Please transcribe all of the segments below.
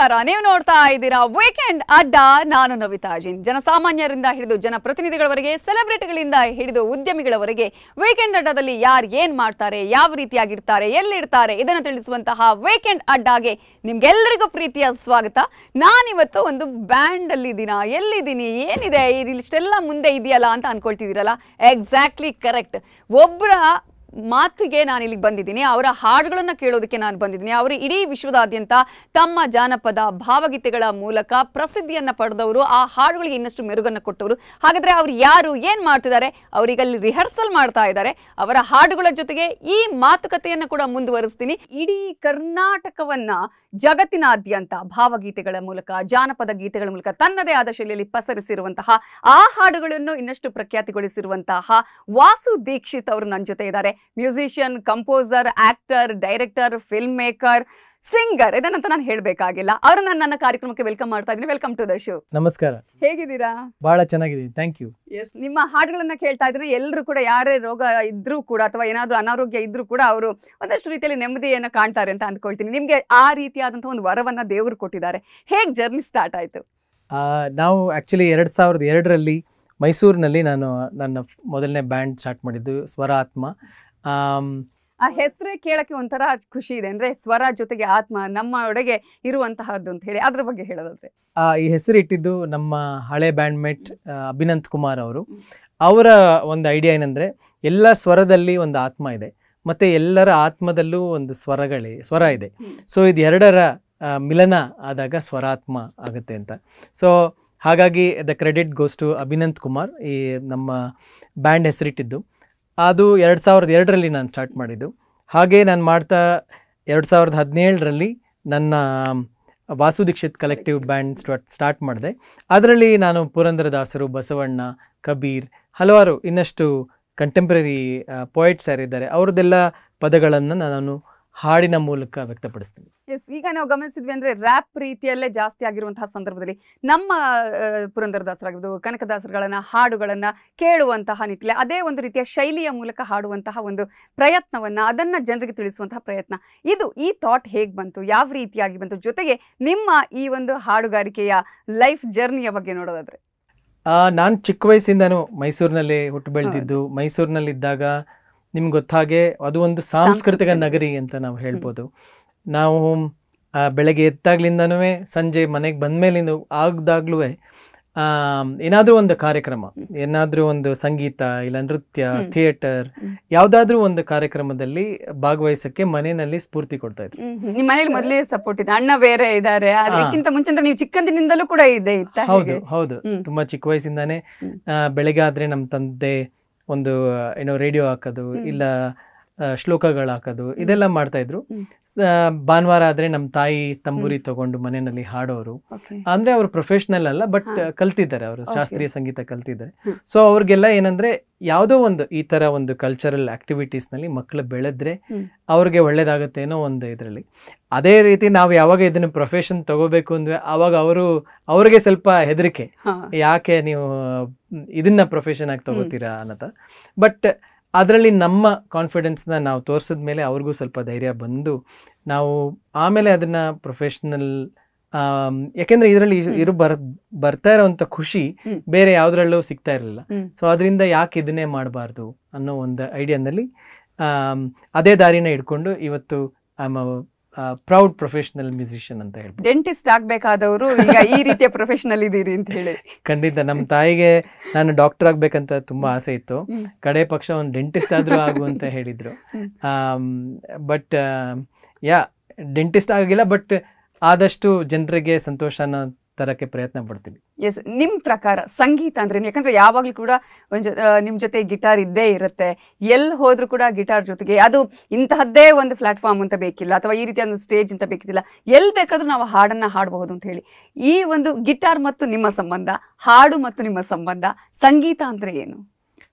ನಮಸ್ಕಾರ. ನೀವು ನೋಡ್ತಾ ಇದ್ದೀರಾ ವೀಕೆಂಡ್ ಅಡ್ಡ. ನಾನು ನವಿತಾ ಜಿನ್. ಜನಸಾಮಾನ್ಯರಿಂದ ಹಿಡಿದು ಜನಪ್ರತಿನಿಧಿಗಳವರೆಗೆ, ಸೆಲೆಬ್ರಿಟಿಗಳಿಂದ ಹಿಡಿದು ಉದ್ಯಮಿಗಳವರೆಗೆ ವೀಕೆಂಡ್ ಅಡ್ಡದಲ್ಲಿ ಯಾರು ಏನ್ ಮಾಡ್ತಾರೆ, ಯಾವ ರೀತಿಯಾಗಿರ್ತಾರೆ, ಎಲ್ಲಿರ್ತಾರೆ ಇದನ್ನು ತಿಳಿಸುವಂತಹ ವೀಕೆಂಡ್ ಅಡ್ಡಾಗೆ ನಿಮ್ಗೆಲ್ಲರಿಗೂ ಪ್ರೀತಿಯ ಸ್ವಾಗತ. ನಾನಿವತ್ತು ಒಂದು ಬ್ಯಾಂಡ್ ಅಲ್ಲಿ ಇದ್ದೀನಾ, ಎಲ್ಲಿದ್ದೀನಿ, ಏನಿದೆ ಇದಿಷ್ಟೆಲ್ಲ ಮುಂದೆ ಇದೆಯಲ್ಲ ಅಂತ ಅನ್ಕೊಳ್ತಿದ್ದೀರಲ್ಲ. Exactly correct. ಒಬ್ಬರ ಮಾತಿಗೆ ನಾನು ಇಲ್ಲಿಗೆ ಬಂದಿದ್ದೀನಿ, ಅವರ ಹಾಡುಗಳನ್ನು ಕೇಳೋದಕ್ಕೆ ನಾನು ಬಂದಿದ್ದೀನಿ. ಅವರು ಇಡೀ ವಿಶ್ವದಾದ್ಯಂತ ತಮ್ಮ ಜಾನಪದ ಭಾವಗೀತೆಗಳ ಮೂಲಕ ಪ್ರಸಿದ್ಧಿಯನ್ನು ಪಡೆದವರು, ಆ ಹಾಡುಗಳಿಗೆ ಇನ್ನಷ್ಟು ಮೆರುಗನ್ನು ಕೊಟ್ಟವರು. ಹಾಗಾದರೆ ಅವ್ರು ಯಾರು, ಏನು ಮಾಡ್ತಿದ್ದಾರೆ, ಅವರಿಗೆ ಅಲ್ಲಿ ರಿಹರ್ಸಲ್ ಮಾಡ್ತಾ ಇದ್ದಾರೆ. ಅವರ ಹಾಡುಗಳ ಜೊತೆಗೆ ಈ ಮಾತುಕತೆಯನ್ನು ಕೂಡ ಮುಂದುವರಿಸ್ತೀನಿ. ಇಡೀ ಕರ್ನಾಟಕವನ್ನ ಜಗತ್ತಿನಾದ್ಯಂತ ಭಾವಗೀತೆಗಳ ಮೂಲಕ, ಜಾನಪದ ಗೀತೆಗಳ ಮೂಲಕ ತನ್ನದೇ ಆದ ಶೈಲಿಯಲ್ಲಿ ಪಸರಿಸಿರುವಂತಹ, ಆ ಹಾಡುಗಳನ್ನು ಇನ್ನಷ್ಟು ಪ್ರಖ್ಯಾತಿಗೊಳಿಸಿರುವಂತಹ ವಾಸು ದೀಕ್ಷಿತ್ ಅವರು ನನ್ನ ಜೊತೆ ಇದ್ದಾರೆ. Musician, composer, actor, director, film maker, singer. ಇದನ್ನಂತ ನಾನು ಹೇಳಬೇಕಾಗಿಲ್ಲ. ಅವರನ್ನ ನನ್ನ ಕಾರ್ಯಕ್ರಮಕ್ಕೆ ವೆಲ್ಕಮ್ ಮಾಡ್ತಾ ಇದ್ದೀನಿ. Welcome to the show. ನಮಸ್ಕಾರ. ಹೇಗಿದ್ದೀರಾ? ಬಹಳ ಚೆನ್ನಾಗಿದ್ದೀನಿ, ಥ್ಯಾಂಕ್ ಯು. ಎಸ್, ನಿಮ್ಮ ಹಾಡುಗಳನ್ನ ಕೇಳ್ತಾ ಇದ್ರೆ ಎಲ್ಲರೂ ಕೂಡ, ಯಾರೇ ರೋಗ ಇದ್ರೂ ಕೂಡ ಅಥವಾ ಏನಾದರೂ ಅನಾರೋಗ್ಯ ಇದ್ರೂ ಕೂಡ ಅವರು ಒಂದಷ್ಟು ರೀತಿಯಲ್ಲಿ ನೆಮ್ಮದಿಯನ್ನು ಕಾಣ್ತಾರೆ ಅಂತ ಅಂದ್ಕೊಳ್ತೀನಿ. ನಿಮಗೆ ಆ ರೀತಿಯಾದಂತಹ ಒಂದು ವರವನ್ನ ದೇವರು ಕೊಟ್ಟಿದ್ದಾರೆ. ಹೇಗೆ ಜರ್ನಿ ಸ್ಟಾರ್ಟ್ ಆಯಿತು? ನಾವು ಆ್ಯಕ್ಚುಲಿ 2002ರಲ್ಲಿ ಮೈಸೂರಿನಲ್ಲಿ ನಾನು ನನ್ನ ಮೊದಲನೇ ಬ್ಯಾಂಡ್ ಸ್ಟಾರ್ಟ್ ಮಾಡಿದ್ದು, ಸ್ವರ ಆತ್ಮ. ಆ ಹೆಸರೇ ಕೇಳಕ್ಕೆ ಒಂಥರ ಖುಷಿ ಇದೆ. ಅಂದ್ರೆ ಸ್ವರ ಜೊತೆಗೆ ಆತ್ಮ ನಮ್ಮ ಒಳಗೆ ಇರುವಂತಹದ್ದು ಅಂತ ಹೇಳಿ, ಅದ್ರ ಬಗ್ಗೆ ಹೇಳೋದಾದ್ರೆ ಈ ಹೆಸರು ಇಟ್ಟಿದ್ದು ನಮ್ಮ ಹಳೆ ಬ್ಯಾಂಡ್ ಮೇಟ್ ಅಭಿನಂತ್ ಕುಮಾರ್ ಅವರು. ಅವರ ಒಂದು ಐಡಿಯಾ ಏನಂದರೆ, ಎಲ್ಲ ಸ್ವರದಲ್ಲಿ ಒಂದು ಆತ್ಮ ಇದೆ, ಮತ್ತು ಎಲ್ಲರ ಆತ್ಮದಲ್ಲೂ ಒಂದು ಸ್ವರ ಇದೆ. ಸೊ ಇದು ಎರಡರ ಮಿಲನ ಆದಾಗ ಸ್ವರಾತ್ಮ ಆಗುತ್ತೆ ಅಂತ. ಸೊ ಹಾಗಾಗಿ the credit goes to Abhinanth Kumar. ಈ ನಮ್ಮ ಬ್ಯಾಂಡ್ ಹೆಸರಿಟ್ಟಿದ್ದು ಅದು 2002ರಲ್ಲಿ ನಾನು ಸ್ಟಾರ್ಟ್ ಮಾಡಿದ್ದು. ಹಾಗೆ ನಾನು ಮಾಡ್ತಾ 2017ರಲ್ಲಿ ನನ್ನ Vasu Dikshit collective band start ಮಾಡಿದೆ. ಅದರಲ್ಲಿ ನಾನು ಪುರಂದರದಾಸರು, ಬಸವಣ್ಣ, ಕಬೀರ್, ಹಲವಾರು ಇನ್ನಷ್ಟು ಕಂಟೆಂಪ್ರರಿ ಪೋಯಿಟ್ಸ್ ಯಾರಿದ್ದಾರೆ ಅವ್ರದ್ದೆಲ್ಲ ಪದಗಳನ್ನು ನಾನು ಹಾಡಿನ ಮೂಲಕ ವ್ಯಕ್ತಪಡಿಸ್ತೀನಿ. ಎಸ್, ಈಗ ನಾವು ಗಮನಿಸಿದ್ವಿ ಅಂದರೆ ರ್ಯಾಪ್ ರೀತಿಯಲ್ಲೇ ಜಾಸ್ತಿ ಆಗಿರುವಂತಹ ಸಂದರ್ಭದಲ್ಲಿ ನಮ್ಮ ಪುರಂದರದಾಸರಾಗಿರ್ಬೋದು, ಕನಕದಾಸರುಗಳನ್ನ ಹಾಡುಗಳನ್ನು ಕೇಳುವಂತಹ ನಿಟ್ಟಿನಲ್ಲಿ ಅದೇ ಒಂದು ರೀತಿಯ ಶೈಲಿಯ ಮೂಲಕ ಹಾಡುವಂತಹ ಒಂದು ಪ್ರಯತ್ನವನ್ನು, ಅದನ್ನು ಜನರಿಗೆ ತಿಳಿಸುವಂತಹ ಪ್ರಯತ್ನ, ಈ ಥಾಟ್ ಹೇಗೆ ಬಂತು, ಯಾವ ರೀತಿಯಾಗಿ ಬಂತು? ಜೊತೆಗೆ ನಿಮ್ಮ ಈ ಒಂದು ಹಾಡುಗಾರಿಕೆಯ ಲೈಫ್ ಜರ್ನಿಯ ಬಗ್ಗೆ ನೋಡೋದಾದ್ರೆ, ನಾನು ಚಿಕ್ಕ ವಯಸ್ಸಿಂದನೂ ಮೈಸೂರಿನಲ್ಲಿ ಹುಟ್ಟು ಬೆಳೆದಿದ್ದು. ಮೈಸೂರಿನಲ್ಲಿದ್ದಾಗ ನಿಮ್ಗೆ ಗೊತ್ತಾಗೆ ಅದು ಒಂದು ಸಾಂಸ್ಕೃತಿಕ ನಗರಿ ಅಂತ ನಾವು ಹೇಳ್ಬೋದು. ನಾವು ಬೆಳಗ್ಗೆ ಎದ್ದಾಗ್ಲಿಂದನೂ ಸಂಜೆ ಮನೆಗೆ ಬಂದಮೇಲಿಂದ ಆಗದಾಗ್ಲೂ ಏನಾದರೂ ಒಂದು ಕಾರ್ಯಕ್ರಮ, ಏನಾದರೂ ಒಂದು ಸಂಗೀತ ಇಲ್ಲ ನೃತ್ಯ, ಥಿಯೇಟರ್, ಯಾವುದಾದ್ರೂ ಒಂದು ಕಾರ್ಯಕ್ರಮದಲ್ಲಿ ಭಾಗವಹಿಸಕ್ಕೆ ಮನೆಯಲ್ಲಿ ಸ್ಫೂರ್ತಿ ಕೊಡ್ತಾ ಇದ್ರು. ನಿಮ್ಮ ಮನೇಲಿ ಮೊದಲೇ ಸಪೋರ್ಟ್ ಇದೆ? ಅಣ್ಣ ಬೇರೆ ಇದ್ದಾರೆ, ಅದಕ್ಕಿಂತ ಮುಂಚೆ ನೀವು ಚಿಕ್ಕಂದಿನಿಂದಲೂ ಕೂಡ ಇದೆ? ಹೌದು, ತುಂಬಾ ಚಿಕ್ಕ ವಯಸ್ಸಿಂದಾನೇ ಬೆಳಗ್ಗೆ ಆದ್ರೆ ನಮ್ಮ ತಂದೆ ಒಂದು ರೇಡಿಯೋ ಹಾಕೋದು, ಇಲ್ಲ ಶ್ಲೋಕಗಳು ಹಾಕೋದು, ಇದೆಲ್ಲ ಮಾಡ್ತಾ ಇದ್ರು. ಭಾನುವಾರ ಆದ್ರೆ ನಮ್ಮ ತಾಯಿ ತಂಬೂರಿ ತಗೊಂಡು ಮನೆಯಲ್ಲಿ ಹಾಡೋರು. ಅಂದ್ರೆ ಅವರು ಪ್ರೊಫೆಷನಲ್ ಅಲ್ಲ, ಬಟ್ ಕಲ್ತಿದ್ದಾರೆ, ಅವರು ಶಾಸ್ತ್ರೀಯ ಸಂಗೀತ ಕಲ್ತಿದ್ದಾರೆ. ಸೊ ಅವ್ರಿಗೆಲ್ಲ ಏನಂದ್ರೆ, ಯಾವುದೋ ಒಂದು ಈ ತರ ಒಂದು ಕಲ್ಚರಲ್ ಆಕ್ಟಿವಿಟೀಸ್ ನಲ್ಲಿ ಮಕ್ಕಳು ಬೆಳೆದ್ರೆ ಅವ್ರಿಗೆ ಒಳ್ಳೇದಾಗತ್ತೆ ಅನ್ನೋ ಒಂದು ಇದರಲ್ಲಿ. ಅದೇ ರೀತಿ ನಾವು ಯಾವಾಗ ಇದನ್ನ ಪ್ರೊಫೆಷನ್ ತಗೋಬೇಕು ಅಂದ್ರೆ ಅವಾಗ ಅವ್ರಿಗೆ ಸ್ವಲ್ಪ ಹೆದರಿಕೆ, ಯಾಕೆ ನೀವು ಇದನ್ನ ಪ್ರೊಫೆಷನ್ ಆಗಿ ತಗೋತೀರಾ ಅನ್ನೋದ. ಬಟ್ ಅದರಲ್ಲಿ ನಮ್ಮ ಕಾನ್ಫಿಡೆನ್ಸ್ನ ನಾವು ತೋರಿಸಿದ ಮೇಲೆ ಅವ್ರಿಗೂ ಸ್ವಲ್ಪ ಧೈರ್ಯ ಬಂದು ನಾವು ಆಮೇಲೆ ಅದನ್ನ ಪ್ರೊಫೆಷನಲ್, ಯಾಕೆಂದ್ರೆ ಇದರಲ್ಲಿ ಬರ್ತಾ ಇರೋಂಥ ಖುಷಿ ಬೇರೆ ಯಾವುದ್ರಲ್ಲೂ ಸಿಗ್ತಾ ಇರಲಿಲ್ಲ. ಸೊ ಅದರಿಂದ ಯಾಕೆ ಇದನ್ನೇ ಮಾಡಬಾರ್ದು ಅನ್ನೋ ಒಂದು ಐಡಿಯಾನಲ್ಲಿ ಅದೇ ದಾರಿನ ಇಟ್ಕೊಂಡು ಇವತ್ತು ಪ್ರೌಡ್ ಪ್ರೊಫೆಷನಲ್ ಮ್ಯೂಸಿಷಿಯನ್ ಅಂತ ಹೇಳ್ಬೋದು. ಡೆಂಟಿಸ್ಟ್ ಆಗ್ಬೇಕಾದವರು ಈಗ ಈ ರೀತಿಯ ಪ್ರೊಫೆಷನಲ್ ಇದೀರಿ ಅಂತ ಹೇಳಿ. ಖಂಡಿತ. ನಮ್ಮ ತಾಯಿಗೆ ನಾನು ಡಾಕ್ಟರ್ ಆಗ್ಬೇಕಂತ ತುಂಬಾ ಆಸೆ ಇತ್ತು. ಕಡೆ ಪಕ್ಷ ಒಂದು ಡೆಂಟಿಸ್ಟ್ ಆದ್ರೂ ಆಗು ಅಂತ ಹೇಳಿದ್ರು. ಬಟ್ ಡೆಂಟಿಸ್ಟ್ ಆಗಿಲ್ಲ, ಬಟ್ ಆದಷ್ಟು ಜನರಿಗೆ ಸಂತೋಷನ ತರಕ್ಕೆ ಪ್ರಯತ್ನ ಪಡ್ತೀನಿ. ಎಸ್, ನಿಮ್ಮ ಪ್ರಕಾರ ಸಂಗೀತ ಅಂದ್ರೆ, ಯಾಕಂದ್ರೆ ಯಾವಾಗಲೂ ಕೂಡ ನಿಮ್ಮ ಜೊತೆ ಗಿಟಾರ್ ಇದ್ದೇ ಇರುತ್ತೆ, ಎಲ್ಲಿ ಹೋದ್ರೂ ಕೂಡ ಗಿಟಾರ್ ಜೊತೆಗೆ, ಅದು ಇಂತಹದ್ದೇ ಒಂದು ಪ್ಲಾಟ್ಫಾರ್ಮ್ ಅಂತ ಬೇಕಿಲ್ಲ, ಅಥವಾ ಈ ರೀತಿಯ ಒಂದು ಸ್ಟೇಜ್ ಅಂತ ಬೇಕಿಲ್ಲ, ಎಲ್ಲಿ ಬೇಕಾದ್ರೂ ನಾವು ಹಾಡನ್ನ ಹಾಡಬಹುದು ಅಂತ ಹೇಳಿ. ಈ ಒಂದು ಗಿಟಾರ್ ಮತ್ತು ನಿಮ್ಮ ಸಂಬಂಧ, ಹಾಡು ಮತ್ತು ನಿಮ್ಮ ಸಂಬಂಧ, ಸಂಗೀತ ಅಂದ್ರೆ ಏನು?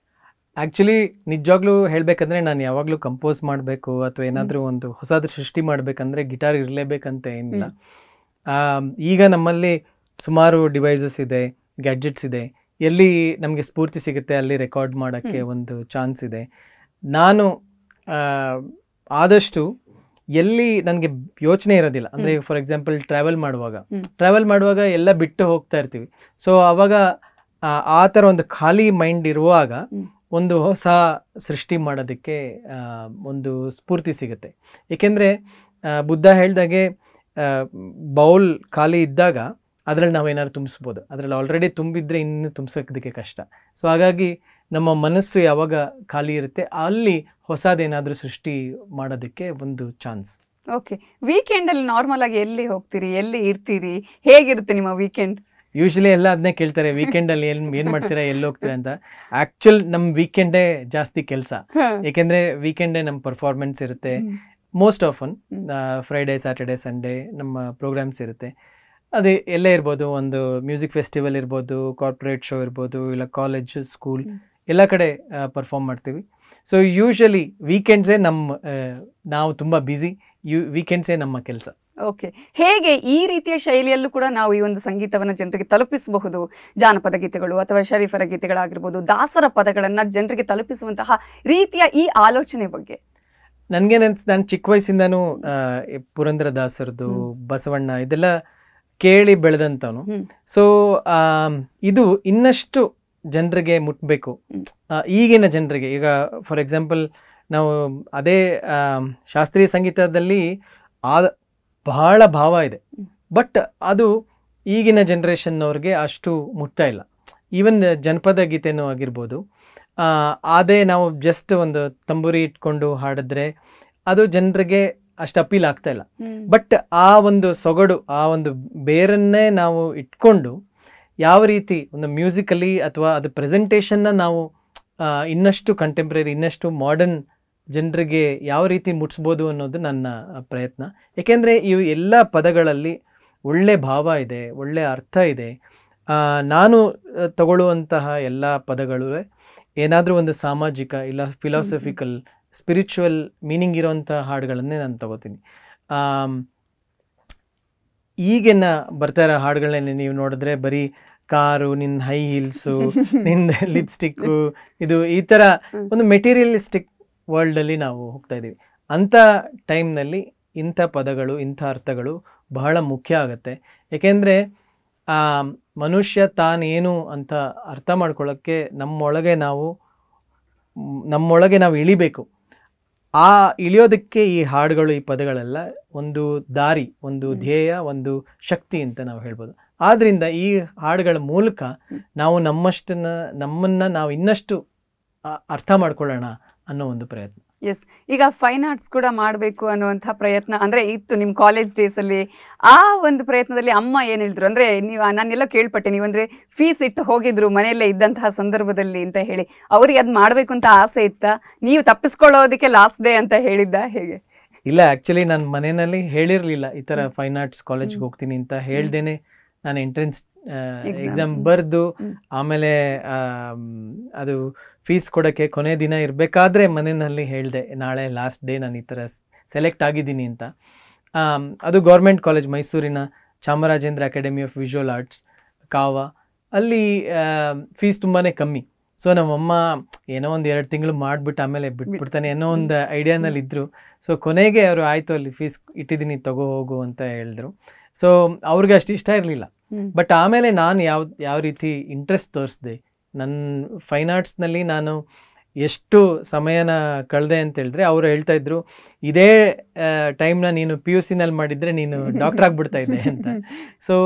ಆ್ಯಕ್ಚುಲಿ ನಿಜವಾಗ್ಲೂ ಹೇಳಬೇಕಂದ್ರೆ, ನಾನು ಯಾವಾಗಲೂ ಕಂಪೋಸ್ ಮಾಡಬೇಕು ಅಥವಾ ಏನಾದರೂ ಒಂದು ಹೊಸದ್ರ ಸೃಷ್ಟಿ ಮಾಡಬೇಕಂದ್ರೆ ಗಿಟಾರ್ ಇರಲೇಬೇಕಂತ ಏನಿಲ್ಲ. ಈಗ ನಮ್ಮಲ್ಲಿ ಸುಮಾರು ಡಿವೈಸಸ್ ಇದೆ, ಗ್ಯಾಡ್ಜೆಟ್ಸ್ ಇದೆ, ಎಲ್ಲಿ ನಮಗೆ ಸ್ಫೂರ್ತಿ ಸಿಗುತ್ತೆ ಅಲ್ಲಿ ರೆಕಾರ್ಡ್ ಮಾಡೋಕ್ಕೆ ಒಂದು ಚಾನ್ಸ್ ಇದೆ. ನಾನು ಆದಷ್ಟು ಎಲ್ಲಿ ನನಗೆ ಯೋಚನೆ ಇರೋದಿಲ್ಲ. ಅಂದರೆ ಫಾರ್ ಎಕ್ಸಾಂಪಲ್ ಟ್ರಾವೆಲ್ ಮಾಡುವಾಗ ಎಲ್ಲ ಬಿಟ್ಟು ಹೋಗ್ತಾ ಇರ್ತೀವಿ. ಸೊ ಆವಾಗ ಆ ಥರ ಒಂದು ಖಾಲಿ ಮೈಂಡ್ ಇರುವಾಗ ಒಂದು ಹೊಸ ಸೃಷ್ಟಿ ಮಾಡೋದಕ್ಕೆ ಒಂದು ಸ್ಫೂರ್ತಿ ಸಿಗುತ್ತೆ. ಏಕೆಂದರೆ ಬುದ್ಧ ಹೇಳ್ದಾಗೆ ಬೌಲ್ ಖಾಲಿ ಇದ್ದಾಗ ಅದರಲ್ಲಿ ನಾವೇನಾದ್ರು ತುಂಬಿಸ್ಬೋದು, ಅದರಲ್ಲಿ ಆಲ್ರೆಡಿ ತುಂಬಿದ್ರೆ ಇನ್ನು ತುಂಬಿಸೋದಕ್ಕೆ ಕಷ್ಟ. ಸೊ ಹಾಗಾಗಿ ನಮ್ಮ ಮನಸ್ಸು ಯಾವಾಗ ಖಾಲಿ ಇರುತ್ತೆ ಅಲ್ಲಿ ಹೊಸದೇನಾದರೂ ಸೃಷ್ಟಿ ಮಾಡೋದಕ್ಕೆ ಒಂದು ಚಾನ್ಸ್. ಓಕೆ, ವೀಕೆಂಡಲ್ಲಿ ನಾರ್ಮಲ್ ಆಗಿ ಎಲ್ಲಿ ಹೋಗ್ತೀರಿ, ಎಲ್ಲಿ ಇರ್ತೀರಿ, ಹೇಗಿರುತ್ತೆ ನಿಮ್ಮ ವೀಕೆಂಡ್? ಯೂಶ್ವಲಿ ಎಲ್ಲ ಅದನ್ನೇ ಕೇಳ್ತಾರೆ, ವೀಕೆಂಡಲ್ಲಿ ಏನು ಮಾಡ್ತೀರಾ, ಎಲ್ಲಿ ಹೋಗ್ತೀರಾ ಅಂತ. ಆ್ಯಕ್ಚುಲ್ ನಮ್ಮ ವೀಕೆಂಡೇ ಜಾಸ್ತಿ ಕೆಲಸ, ಏಕೆಂದರೆ ವೀಕೆಂಡೇ ನಮ್ಮ ಪರ್ಫಾರ್ಮೆನ್ಸ್ ಇರುತ್ತೆ. Most often Friday, Saturday, Sunday ನಮ್ಮ ಪ್ರೋಗ್ರಾಮ್ಸ್ ಇರುತ್ತೆ. ಅದೇ ಎಲ್ಲೇ ಇರ್ಬೋದು, ಒಂದು ಮ್ಯೂಸಿಕ್ ಫೆಸ್ಟಿವಲ್ ಇರ್ಬೋದು, ಕಾರ್ಪೊರೇಟ್ ಶೋ ಇರ್ಬೋದು, ಇಲ್ಲ ಕಾಲೇಜ್, ಸ್ಕೂಲ್ ಎಲ್ಲ ಕಡೆ ಪರ್ಫಾರ್ಮ್ ಮಾಡ್ತೀವಿ. ಸೊ ಯೂಶ್ವಲಿ ವೀಕೆಂಡ್ಸೇ ನಾವು ತುಂಬ ಬ್ಯುಸಿ, ವೀಕೆಂಡ್ಸೇ ನಮ್ಮ ಕೆಲಸ. ಓಕೆ, ಹೇಗೆ ಈ ರೀತಿಯ ಶೈಲಿಯಲ್ಲೂ ಕೂಡ ನಾವು ಈ ಒಂದು ಸಂಗೀತವನ್ನು ಜನರಿಗೆ ತಲುಪಿಸಬಹುದು? ಜಾನಪದ ಗೀತೆಗಳು ಅಥವಾ ಶರೀಫರ ಗೀತೆಗಳಾಗಿರ್ಬೋದು, ದಾಸರ ಪದಗಳನ್ನು ಜನರಿಗೆ ತಲುಪಿಸುವಂತಹ ರೀತಿಯ ಈ ಆಲೋಚನೆ ಬಗ್ಗೆ ನನಗೆ ನಾನು ಚಿಕ್ಕ ವಯಸ್ಸಿಂದನೂ ಪುರಂದರದಾಸರದು, ಬಸವಣ್ಣ ಇದೆಲ್ಲ ಕೇಳಿ ಬೆಳೆದಂಥವನು. ಸೊ ಇದು ಇನ್ನಷ್ಟು ಜನರಿಗೆ ಮುಟ್ಟಬೇಕು, ಈಗಿನ ಜನರಿಗೆ. ಈಗ ಫಾರ್ ಎಕ್ಸಾಂಪಲ್ ನಾವು ಅದೇ ಶಾಸ್ತ್ರೀಯ ಸಂಗೀತದಲ್ಲಿ ಬಹಳ ಭಾವ ಇದೆ, ಬಟ್ ಅದು ಈಗಿನ ಜನ್ರೇಷನ್ನವ್ರಿಗೆ ಅಷ್ಟು ಮುಟ್ತಾ ಇಲ್ಲ. ಈವನ್ ಜನಪದ ಗೀತೆನೂ ಆಗಿರ್ಬೋದು, ಅದೇ ನಾವು ಜಸ್ಟ್ ಒಂದು ತಂಬೂರಿ ಇಟ್ಕೊಂಡು ಹಾಡಿದ್ರೆ ಅದು ಜನರಿಗೆ ಅಷ್ಟು ಅಪೀಲ್ ಆಗ್ತಾ ಇಲ್ಲ. ಬಟ್ ಆ ಒಂದು ಸೊಗಡು, ಆ ಒಂದು ಬೇರನ್ನೇ ನಾವು ಇಟ್ಕೊಂಡು ಯಾವ ರೀತಿ ಒಂದು ಮ್ಯೂಸಿಕಲಿ ಅಥವಾ ಅದು ಪ್ರೆಸೆಂಟೇಷನ್ನ ನಾವು ಇನ್ನಷ್ಟು ಕಂಟೆಂಪ್ರರಿ, ಇನ್ನಷ್ಟು ಮಾಡರ್ನ್ ಜನರಿಗೆ ಯಾವ ರೀತಿ ಮುಟ್ಸ್ಬೋದು ಅನ್ನೋದು ನನ್ನ ಪ್ರಯತ್ನ. ಏಕೆಂದರೆ ಇವು ಎಲ್ಲ ಪದಗಳಲ್ಲಿ ಒಳ್ಳೆ ಭಾವ ಇದೆ, ಒಳ್ಳೆ ಅರ್ಥ ಇದೆ. ನಾನು ತಗೊಳ್ಳುವಂತಹ ಎಲ್ಲ ಪದಗಳು ಏನಾದರೂ ಒಂದು ಸಾಮಾಜಿಕ ಇಲ್ಲ ಫಿಲಾಸಫಿಕಲ್, ಸ್ಪಿರಿಚುವಲ್ ಮೀನಿಂಗ್ ಇರೋವಂಥ ಹಾಡುಗಳನ್ನೇ ನಾನು ತಗೋತೀನಿ. ಈಗಿನ ಬರ್ತಾ ಇರೋ ಹಾಡುಗಳನ್ನೇ ನೀವು ನೋಡಿದ್ರೆ ಬರೀ ಕಾರು, ನಿನ್ನ ಹೈ ಹೀಲ್ಸು, ನಿನ್ನ ಲಿಪ್ಸ್ಟಿಕ್ಕು, ಇದು ಈ ಥರ ಒಂದು ಮೆಟೀರಿಯಲಿಸ್ಟಿಕ್ ವರ್ಲ್ಡಲ್ಲಿ ನಾವು ಹೋಗ್ತಾ ಇದ್ದೀವಿ. ಅಂಥ ಟೈಮ್ನಲ್ಲಿ ಇಂಥ ಪದಗಳು, ಇಂಥ ಅರ್ಥಗಳು ಬಹಳ ಮುಖ್ಯ ಆಗುತ್ತೆ. ಏಕೆಂದರೆ ಮನುಷ್ಯ ತಾನೇನು ಅಂತ ಅರ್ಥ ಮಾಡ್ಕೊಳ್ಳೋಕ್ಕೆ ನಮ್ಮೊಳಗೆ ನಾವು ಇಳಿಬೇಕು. ಆ ಇಳಿಯೋದಕ್ಕೆ ಈ ಹಾಡುಗಳು, ಈ ಪದಗಳೆಲ್ಲ ಒಂದು ದಾರಿ, ಒಂದು ಧ್ಯೇಯ, ಒಂದು ಶಕ್ತಿ ಅಂತ ನಾವು ಹೇಳ್ಬೋದು. ಆದ್ದರಿಂದ ಈ ಹಾಡುಗಳ ಮೂಲಕ ನಾವು ನಮ್ಮನ್ನು ನಾವು ಇನ್ನಷ್ಟು ಅರ್ಥ ಮಾಡ್ಕೊಳ್ಳೋಣ ಅನ್ನೋ ಒಂದು ಪ್ರಯತ್ನ. ಎಸ್, ಈಗ ಫೈನ್ ಆರ್ಟ್ಸ್ ಕೂಡ ಮಾಡಬೇಕು ಅನ್ನುವಂಥ ಪ್ರಯತ್ನ ಅಂದರೆ ಇತ್ತು ನಿಮ್ಮ ಕಾಲೇಜ್ ಡೇಸಲ್ಲಿ. ಆ ಒಂದು ಪ್ರಯತ್ನದಲ್ಲಿ ಅಮ್ಮ ಏನು ಹೇಳಿದ್ರು? ಅಂದರೆ ನಾನೆಲ್ಲ ಕೇಳ್ಪಟ್ಟೆ, ನೀವಂದರೆ ಫೀಸ್ ಇಟ್ಟು ಹೋಗಿದ್ರು ಮನೆಯಲ್ಲೇ ಇದ್ದಂತಹ ಸಂದರ್ಭದಲ್ಲಿ ಅಂತ ಹೇಳಿ. ಅವ್ರಿಗೆ ಅದು ಮಾಡಬೇಕು ಅಂತ ಆಸೆ ಇತ್ತಾ? ನೀವು ತಪ್ಪಿಸ್ಕೊಳ್ಳೋದಕ್ಕೆ ಲಾಸ್ಟ್ ಡೇ ಅಂತ ಹೇಳಿದ್ದ, ಹೇಗೆ? ಇಲ್ಲ, ಆ್ಯಕ್ಚುಲಿ ನಾನು ಮನೆಯಲ್ಲಿ ಹೇಳಿರಲಿಲ್ಲ ಈ ಥರ ಫೈನ್ ಆರ್ಟ್ಸ್ ಕಾಲೇಜ್ಗೆ ಹೋಗ್ತೀನಿ ಅಂತ. ಹೇಳ್ದೇನೆ ನಾನು ಎಂಟ್ರೆನ್ಸ್ ಎಕ್ಸಾಮ್ ಬರೆದು ಆಮೇಲೆ ಅದು ಫೀಸ್ ಕೊಡೋಕ್ಕೆ ಕೊನೆ ದಿನ ಇರಬೇಕಾದ್ರೆ ಮನೆಯಲ್ಲಿ ಹೇಳಿದೆ, ನಾಳೆ ಲಾಸ್ಟ್ ಡೇ ನಾನು ಈ ಥರ ಸೆಲೆಕ್ಟ್ ಆಗಿದ್ದೀನಿ ಅಂತ. ಅದು ಗೌರ್ಮೆಂಟ್ ಕಾಲೇಜ್, ಮೈಸೂರಿನ Chamarajendra academy of visual arts, CAVA. ಅಲ್ಲಿ ಫೀಸ್ ತುಂಬಾ ಕಮ್ಮಿ. ಸೊ ನಮ್ಮಮ್ಮ ಏನೋ ಒಂದು 2 ತಿಂಗಳು ಮಾಡಿಬಿಟ್ಟು ಆಮೇಲೆ ಬಿಟ್ಬಿಡ್ತಾನೆ ಅನ್ನೋ ಒಂದು ಐಡಿಯಾನಲ್ಲಿ ಇದ್ದರು. ಸೊ ಕೊನೆಗೆ ಅವರು ಆಯಿತು, ಅಲ್ಲಿ ಫೀಸ್ ಇಟ್ಟಿದ್ದೀನಿ, ತಗೋ ಹೋಗು ಅಂತ ಹೇಳಿದ್ರು. ಸೊ ಅವ್ರಿಗೆ ಅಷ್ಟು ಇಷ್ಟ ಇರಲಿಲ್ಲ. ಬಟ್ ಆಮೇಲೆ ನಾನು ಯಾವ ರೀತಿ ಇಂಟ್ರೆಸ್ಟ್ ತೋರಿಸ್ದೆ, ನನ್ನ ಫೈನ್ ಆರ್ಟ್ಸ್ನಲ್ಲಿ ನಾನು ಎಷ್ಟು ಸಮಯನ ಕಳೆದೆ ಅಂತ ಹೇಳಿದ್ರೆ, ಅವರು ಹೇಳ್ತಾ ಇದ್ರು, ಇದೇ ಟೈಮ್ನ ನೀನು PUC ನಲ್ಲಿ ಮಾಡಿದರೆ ನೀನು ಡಾಕ್ಟರ್ ಆಗಿಬಿಡ್ತಾ ಇದ್ದೆ ಅಂತ. ಸೊ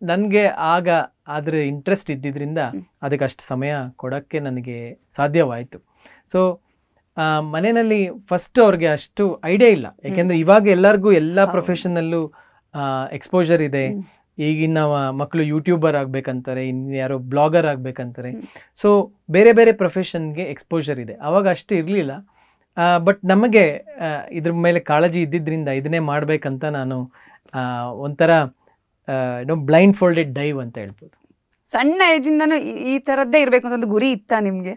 ನನಗೆ ಆಗ ಅದರ ಇಂಟ್ರೆಸ್ಟ್ ಇದ್ದಿದ್ದರಿಂದ ಅದಕ್ಕೆ ಅಷ್ಟು ಸಮಯ ಕೊಡೋಕ್ಕೆ ನನಗೆ ಸಾಧ್ಯವಾಯಿತು. ಸೊ ಮನೆಯಲ್ಲಿ ಫಸ್ಟ್ ಅವ್ರಿಗೆ ಅಷ್ಟು ಐಡಿಯಾ ಇಲ್ಲ, ಯಾಕೆಂದರೆ ಇವಾಗ ಎಲ್ಲರಿಗೂ ಎಲ್ಲ ಪ್ರೊಫೆಷನಲ್ಲೂ ಎಕ್ಸ್ಪೋಜರ್ ಇದೆ. ಈಗಿನ ಮಕ್ಕಳು ಯೂಟ್ಯೂಬರ್ ಆಗಬೇಕಂತಾರೆ, ಇನ್ನು ಯಾರೋ ಬ್ಲಾಗರ್ ಆಗಬೇಕಂತಾರೆ. ಸೊ ಬೇರೆ ಬೇರೆ ಪ್ರೊಫೆಷನ್ಗೆ ಎಕ್ಸ್ಪೋಜರ್ ಇದೆ. ಆವಾಗ ಅಷ್ಟು ಇರಲಿಲ್ಲ. ಬಟ್ ನಮಗೆ ಇದ್ರ ಮೇಲೆ ಕಾಳಜಿ ಇದ್ದಿದ್ದರಿಂದ ಇದನ್ನೇ ಮಾಡಬೇಕಂತ ನಾನು ಒಂಥರ ಬ್ಲೈಂಡ್ ಫೋಲ್ಡೆಡ್ ಡೈವ್ ಅಂತ ಹೇಳ್ಬೋದು. ಸಣ್ಣ ಏಜಿಂದನೂ ಈ ಥರದ್ದೇ ಇರಬೇಕು ಅಂತ ಒಂದು ಗುರಿ ಇತ್ತಾ ನಿಮಗೆ?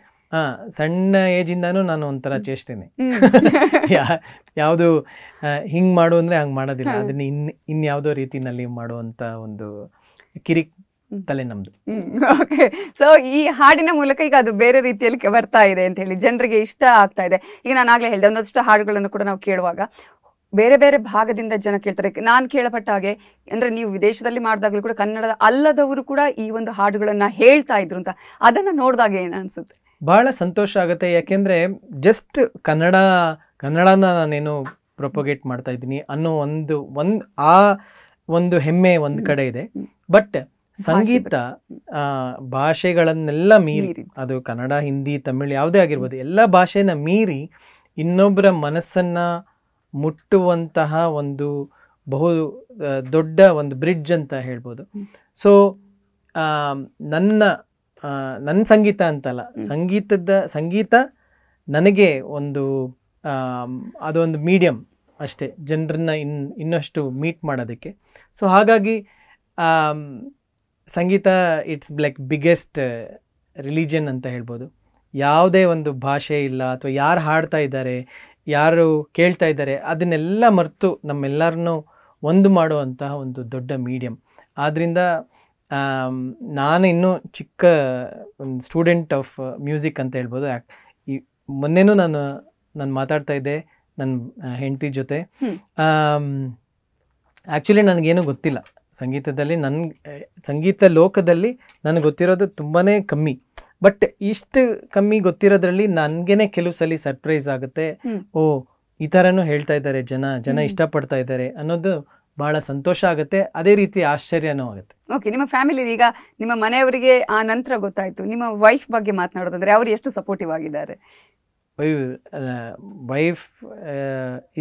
ಸಣ್ಣ ಏಜಿಂದಾನು ನಾನು ಒಂಥರ ಚೇಷ್ಟೇನೆ. ಯಾವುದು ಹಿಂಗೆ ಮಾಡು ಅಂದರೆ ಹಂಗೆ ಮಾಡೋದಿಲ್ಲ, ಅದನ್ನ ಇನ್ಯಾವುದೋ ರೀತಿನಲ್ಲಿ ಮಾಡುವಂಥ ಒಂದು ಕಿರಿಕ್ ತಲೆ ನಮ್ಮದು. ಓಕೆ, ಸೊ ಈ ಹಾಡಿನ ಮೂಲಕ ಈಗ ಅದು ಬೇರೆ ರೀತಿಯಲ್ಲಿ ಬರ್ತಾ ಇದೆ ಅಂತ ಹೇಳಿ ಜನರಿಗೆ ಇಷ್ಟ ಆಗ್ತಾ ಇದೆ. ಈಗ ನಾನು ಆಗಲೇ ಹೇಳಿದೆ, ಒಂದಷ್ಟು ಹಾಡುಗಳನ್ನು ಕೂಡ ನಾವು ಕೇಳುವಾಗ ಬೇರೆ ಬೇರೆ ಭಾಗದಿಂದ ಜನ ಕೇಳ್ತಾರೆ. ನಾನು ಕೇಳಪಟ್ಟ ಹಾಗೆ ಅಂದ್ರೆ ನೀವು ವಿದೇಶದಲ್ಲಿ ಮಾಡಿದಾಗಲೂ ಕೂಡ ಕನ್ನಡದ ಅಲ್ಲದವರು ಕೂಡ ಈ ಒಂದು ಹಾಡುಗಳನ್ನ ಹೇಳ್ತಾ ಇದ್ರು ಅಂತ, ಅದನ್ನ ನೋಡಿದಾಗ ಏನು ಅನ್ಸುತ್ತೆ? ಬಹಳ ಸಂತೋಷ ಆಗುತ್ತೆ. ಯಾಕೆಂದ್ರೆ ಜಸ್ಟ್ ಕನ್ನಡನ ನಾನೇನು ಪ್ರೊಪಗೇಟ್ ಮಾಡ್ತಾ ಇದ್ದೀನಿ ಅನ್ನೋ ಒಂದು ಹೆಮ್ಮೆ ಒಂದು ಕಡೆ ಇದೆ. ಬಟ್ ಸಂಗೀತ ಭಾಷೆಗಳನ್ನೆಲ್ಲ ಮೀರಿ, ಅದು ಕನ್ನಡ, ಹಿಂದಿ, ತಮಿಳ್ ಯಾವುದೇ ಆಗಿರ್ಬೋದು, ಎಲ್ಲ ಭಾಷೆನ ಮೀರಿ ಇನ್ನೊಬ್ಬರ ಮನಸ್ಸನ್ನ ಮುಟ್ಟುವಂತಹ ಒಂದು ಬಹು ದೊಡ್ಡ ಒಂದು ಬ್ರಿಡ್ಜ್ ಅಂತ ಹೇಳ್ಬೋದು. ಸೊ ನನ್ನ ಸಂಗೀತ ಅಂತಲ್ಲ, ಸಂಗೀತ ನನಗೆ ಅದೊಂದು ಮೀಡಿಯಮ್ ಅಷ್ಟೇ, ಜನರನ್ನ ಇನ್ನಷ್ಟು ಮೀಟ್ ಮಾಡೋದಕ್ಕೆ. ಸೊ ಹಾಗಾಗಿ ಸಂಗೀತ ಇಟ್ಸ್ ಲೈಕ್ ಬಿಗ್ಗೆಸ್ಟ್ ರಿಲಿಜನ್ ಅಂತ ಹೇಳ್ಬೋದು. ಯಾವುದೇ ಒಂದು ಭಾಷೆ ಇಲ್ಲ, ಅಥವಾ ಯಾರು ಹಾಡ್ತಾ ಇದ್ದಾರೆ, ಯಾರು ಕೇಳ್ತಾ ಇದ್ದಾರೆ, ಅದನ್ನೆಲ್ಲ ಮರೆತು ನಮ್ಮೆಲ್ಲರನ್ನೂ ಒಂದು ಮಾಡುವಂತಹ ಒಂದು ದೊಡ್ಡ ಮೀಡಿಯಮ್. ಆದ್ದರಿಂದ ನಾನು ಇನ್ನೂ ಚಿಕ್ಕ ಒಂದು ಸ್ಟೂಡೆಂಟ್ ಆಫ್ ಮ್ಯೂಸಿಕ್ ಅಂತ ಹೇಳ್ಬೋದು. ಈ ಮೊನ್ನೆನೂ ನಾನು ಮಾತಾಡ್ತಾ ಇದ್ದೆ ನನ್ನ ಹೆಂಡತಿ ಜೊತೆ. ಆ್ಯಕ್ಚುಲಿ ನನಗೇನು ಗೊತ್ತಿಲ್ಲ ಸಂಗೀತದಲ್ಲಿ, ಸಂಗೀತ ಲೋಕದಲ್ಲಿ ನನಗೆ ಗೊತ್ತಿರೋದು ತುಂಬಾ ಕಮ್ಮಿ. ಬಟ್ ಇಷ್ಟು ಕಮ್ಮಿ ಗೊತ್ತಿರೋದ್ರಲ್ಲಿ ನನಗೇನೆ ಕೆಲವು ಸಲ ಸರ್ಪ್ರೈಸ್ ಆಗುತ್ತೆ. ಓ, ಈ ಥರನೂ ಹೇಳ್ತಾ ಇದ್ದಾರೆ ಜನ ಇಷ್ಟಪಡ್ತಾ ಇದ್ದಾರೆ ಅನ್ನೋದು ಬಹಳ ಸಂತೋಷ ಆಗುತ್ತೆ. ಅದೇ ರೀತಿ ಆಶ್ಚರ್ಯನೂ ಆಗುತ್ತೆ. ಓಕೆ, ನಿಮ್ಮ ಫ್ಯಾಮಿಲಿ ಈಗ ನಿಮ್ಮ ಮನೆಯವರಿಗೆ ಆ ನಂತರ ಗೊತ್ತಾಯ್ತು. ನಿಮ್ಮ ವೈಫ್ ಬಗ್ಗೆ ಮಾತನಾಡೋದಂದ್ರೆ ಅವರು ಎಷ್ಟು ಸಪೋರ್ಟಿವ್ ಆಗಿದ್ದಾರೆ? Wife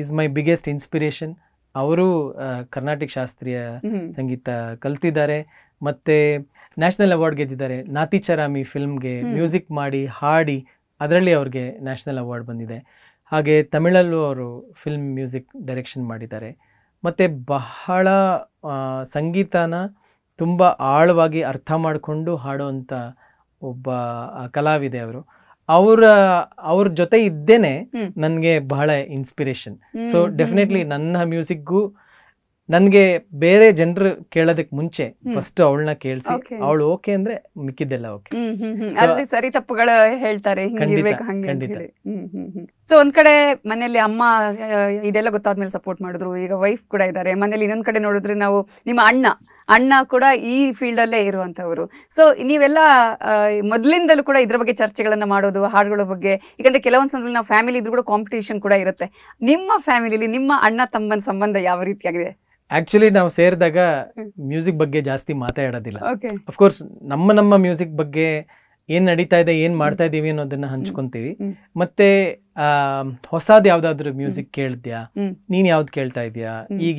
is my biggest inspiration. ಅವರು ಕರ್ನಾಟಕ ಶಾಸ್ತ್ರೀಯ ಸಂಗೀತ ಕಲ್ತಿದ್ದಾರೆ, ಮತ್ತೆ ನ್ಯಾಷನಲ್ ಅವಾರ್ಡ್ ಗೆದ್ದಿದ್ದಾರೆ. ನಾತಿಚರಾಮಿ ಫಿಲ್ಮ್ಗೆ ಮ್ಯೂಸಿಕ್ ಮಾಡಿ ಹಾಡಿ ಅದರಲ್ಲಿ ಅವ್ರಿಗೆ ನ್ಯಾಷನಲ್ ಅವಾರ್ಡ್ ಬಂದಿದೆ. ಹಾಗೆ ತಮಿಳಲ್ಲೂ ಅವರು ಫಿಲ್ಮ್ ಮ್ಯೂಸಿಕ್ ಡೈರೆಕ್ಷನ್ ಮಾಡಿದ್ದಾರೆ. ಮತ್ತು ಬಹಳ ಸಂಗೀತನ ತುಂಬ ಆಳವಾಗಿ ಅರ್ಥ ಮಾಡಿಕೊಂಡು ಹಾಡುವಂಥ ಒಬ್ಬ ಕಲಾವಿದೆ ಅವರು. ಅವ್ರ ಜೊತೆ ಇದ್ದೇನೆ ನನಗೆ ಬಹಳ ಇನ್ಸ್ಪಿರೇಷನ್. ಸೊ ಡೆಫಿನೆಟ್ಲಿ ನನ್ನ ಮ್ಯೂಸಿಕ್ಗೂ ನನಗೆ ಬೇರೆ ಜನರು ಕೇಳೋದಕ್ಕೆ ಮುಂಚೆ ಫಸ್ಟ್ ಅವಳನ್ನ ಕೇಳಿಸಿ, ಅವಳು ಓಕೆ ಅಂದ್ರೆ ಮಿಕ್ಕಿದ್ದೆಲ್ಲ ಓಕೆ. ಸರಿ ತಪ್ಪುಗಳು ಹೇಳ್ತಾರೆ, ಸೊ ಒಂದ್ ಕಡೆ ಮನೆಯಲ್ಲಿ ಅಮ್ಮ ಇದೆಲ್ಲ ಗೊತ್ತಾದ್ಮೇಲೆ ಸಪೋರ್ಟ್ ಮಾಡಿದ್ರು, ಈಗ ವೈಫ್ ಕೂಡ ಇದ್ದಾರೆ ಮನೇಲಿ. ಇನ್ನೊಂದ್ ಕಡೆ ನೋಡಿದ್ರೆ ನಾವು ನಿಮ್ಮ ಅಣ್ಣ ಕೂಡ ಈ ಫೀಲ್ಡ್ ಅಲ್ಲೇ ಇರುವಂತವರು. ಸೊ ನೀವೆಲ್ಲ ಮೊದಲಿಂದಲೂ ಕೂಡ ಇದ್ರ ಬಗ್ಗೆ ಚರ್ಚೆಗಳನ್ನ ಮಾಡೋದು, ಹಾಡುಗಳ ಬಗ್ಗೆ. ಯಾಕಂದ್ರೆ ಕೆಲವೊಂದು ಸಂದರ್ಭದಲ್ಲಿ ನಾವು ಫ್ಯಾಮಿಲಿ ಇದ್ರೂ ಕೂಡ ಕಾಂಪಿಟೇಷನ್ ಕೂಡ ಇರುತ್ತೆ. ನಿಮ್ಮ ಫ್ಯಾಮಿಲಿಲಿ ನಿಮ್ಮ ಅಣ್ಣ ತಮ್ಮನ ಸಂಬಂಧ ಯಾವ ರೀತಿಯಾಗಿದೆ? ಆಕ್ಚುಲಿ ನಾವು ಸೇರಿದಾಗ ಮ್ಯೂಸಿಕ್ ಬಗ್ಗೆ ಜಾಸ್ತಿ ಮಾತಾಡೋದಿಲ್ಲ. ಅಫ್ಕೋರ್ಸ್ ನಮ್ಮ ಮ್ಯೂಸಿಕ್ ಬಗ್ಗೆ ಏನ್ ನಡೀತಾ ಇದೆ, ಏನ್ ಮಾಡ್ತಾ ಇದೀವಿ ಅನ್ನೋದನ್ನ ಹಂಚ್ಕೊಂತೀವಿ. ಮತ್ತೆ ಹೊಸದ್ ಯಾವ್ದಾದ್ರು ಮ್ಯೂಸಿಕ್ ಕೇಳಿದ್ಯಾ, ನೀನ್ ಯಾವ್ದು ಕೇಳ್ತಾ ಇದೀಯಾ, ಈಗ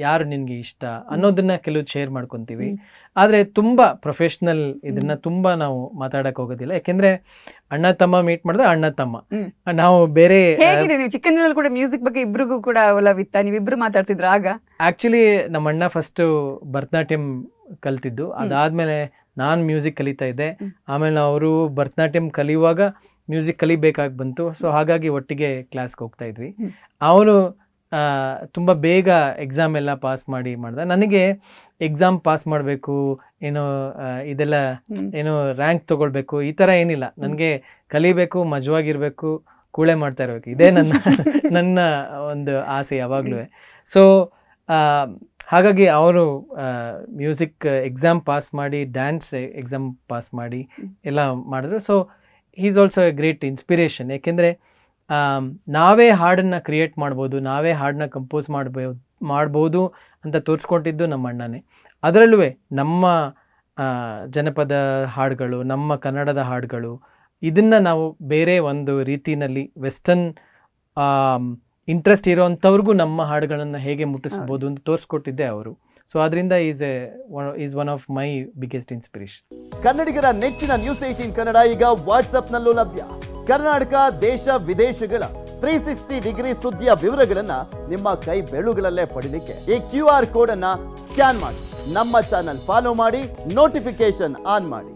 ಯಾರು ನಿನ್ಗೆ ಇಷ್ಟ ಅನ್ನೋದನ್ನ ಕೆಲವು ಶೇರ್ ಮಾಡ್ಕೊಂತೀವಿ. ಆದ್ರೆ ತುಂಬಾ ಪ್ರೊಫೆಷನಲ್ ಇದನ್ನ ತುಂಬಾ ನಾವು ಮಾತಾಡಕ್ ಹೋಗೋದಿಲ್ಲ. ಯಾಕೆಂದ್ರೆ ಅಣ್ಣ ತಮ್ಮ ಮೀಟ್ ಮಾಡಿದ್ರೆ ಅಣ್ಣ ತಮ್ಮ, ನಾವು ಬೇರೆ. ನೀವು ಚಿಕ್ಕಂದಿನಲ್ಲಿ ಕೂಡ ಮ್ಯೂಸಿಕ್ ಬಗ್ಗೆ ಇಬ್ರಿಗೂ ಕೂಡ ಒಲವಿತ್ತ? ನೀವಿಬ್ರು ಮಾತಾಡ್ತಿದ್ರ ಆಗ? ಆಕ್ಚುಲಿ ನಮ್ಮ ಅಣ್ಣ ಫಸ್ಟ್ ಭರತನಾಟ್ಯಂ ಕಲ್ತಿದ್ದು, ಅದಾದ್ಮೇಲೆ ನಾನ್ ಮ್ಯೂಸಿಕ್ ಕಲಿತಾ ಇದ್ದೆ. ಆಮೇಲೆ ಅವರು ಭರತನಾಟ್ಯಂ ಕಲಿಯುವಾಗ ಮ್ಯೂಸಿಕ್ ಕಲಿಬೇಕಾಗಿ ಬಂತು. ಸೊ ಹಾಗಾಗಿ ಒಟ್ಟಿಗೆ ಕ್ಲಾಸ್ಗೆ ಹೋಗ್ತಾ ಇದ್ವಿ. ಅವನು ತುಂಬ ಬೇಗ ಎಕ್ಸಾಮ್ ಎಲ್ಲ ಪಾಸ್ ಮಾಡ್ದ. ನನಗೆ ಎಕ್ಸಾಮ್ ಪಾಸ್ ಮಾಡಬೇಕು, ಏನೋ ಇದೆಲ್ಲ ಏನೋ ರ್ಯಾಂಕ್ ತಗೊಳ್ಬೇಕು ಈ ಥರ ಏನಿಲ್ಲ. ನನಗೆ ಕಲಿಬೇಕು, ಮಜವಾಗಿರ್ಬೇಕು, ಕೂಳೆ ಮಾಡ್ತಾ ಇರಬೇಕು, ಇದೇ ನನ್ನ ಒಂದು ಆಸೆ ಯಾವಾಗಲೂ. ಸೊ ಹಾಗಾಗಿ ಅವರು ಮ್ಯೂಸಿಕ್ ಎಕ್ಸಾಮ್ ಪಾಸ್ ಮಾಡಿ, ಡ್ಯಾನ್ಸ್ ಎಕ್ಸಾಮ್ ಪಾಸ್ ಮಾಡಿ ಎಲ್ಲ ಮಾಡಿದ್ರು. So is also A great inspiration. ಯಾಕೆಂದರೆ ನಾವೇ ಹಾಡನ್ನು ಕ್ರಿಯೇಟ್ ಮಾಡ್ಬೋದು, ನಾವೇ ಹಾಡನ್ನ ಕಂಪೋಸ್ ಮಾಡ್ಬೋದು ಅಂತ ತೋರಿಸ್ಕೊಟ್ಟಿದ್ದು ನಮ್ಮ ಅಣ್ಣನೇ. ಅದರಲ್ಲೂ ನಮ್ಮ ಜನಪದ ಹಾಡುಗಳು, ನಮ್ಮ ಕನ್ನಡದ ಹಾಡುಗಳು, ಇದನ್ನು ನಾವು ಬೇರೆ ಒಂದು ರೀತಿಯಲ್ಲಿ ವೆಸ್ಟರ್ನ್ ಇಂಟ್ರೆಸ್ಟ್ ಇರೋವಂಥವ್ರಿಗೂ ನಮ್ಮ ಹಾಡುಗಳನ್ನು ಹೇಗೆ ಮುಟ್ಟಿಸ್ಬೋದು ಅಂತ ತೋರಿಸ್ಕೊಟ್ಟಿದ್ದೆ ಅವರು. ಸೊ ಅದರಿಂದ is one of my biggest inspiration. ಕನ್ನಡಿಗರ ನೆಚ್ಚಿನ ನ್ಯೂಸ್ 18 ಕನ್ನಡ ಈಗ ವಾಟ್ಸ್ಆಪ್ನಲ್ಲೂ ಲಭ್ಯ. ಕರ್ನಾಟಕ, ದೇಶ ವಿದೇಶಗಳ 360 ಡಿಗ್ರಿ ಸುದ್ದಿಯ ವಿವರಗಳನ್ನ ನಿಮ್ಮ ಕೈ ಬೆಳುಗಳಲ್ಲೇ ಪಡಿಲಿಕ್ಕೆ ಈ QR ಕೋಡ್ ಅನ್ನ ಸ್ಕ್ಯಾನ್ ಮಾಡಿ, ನಮ್ಮ ಚಾನಲ್ ಫಾಲೋ ಮಾಡಿ, ನೋಟಿಫಿಕೇಶನ್ ಆನ್ ಮಾಡಿ.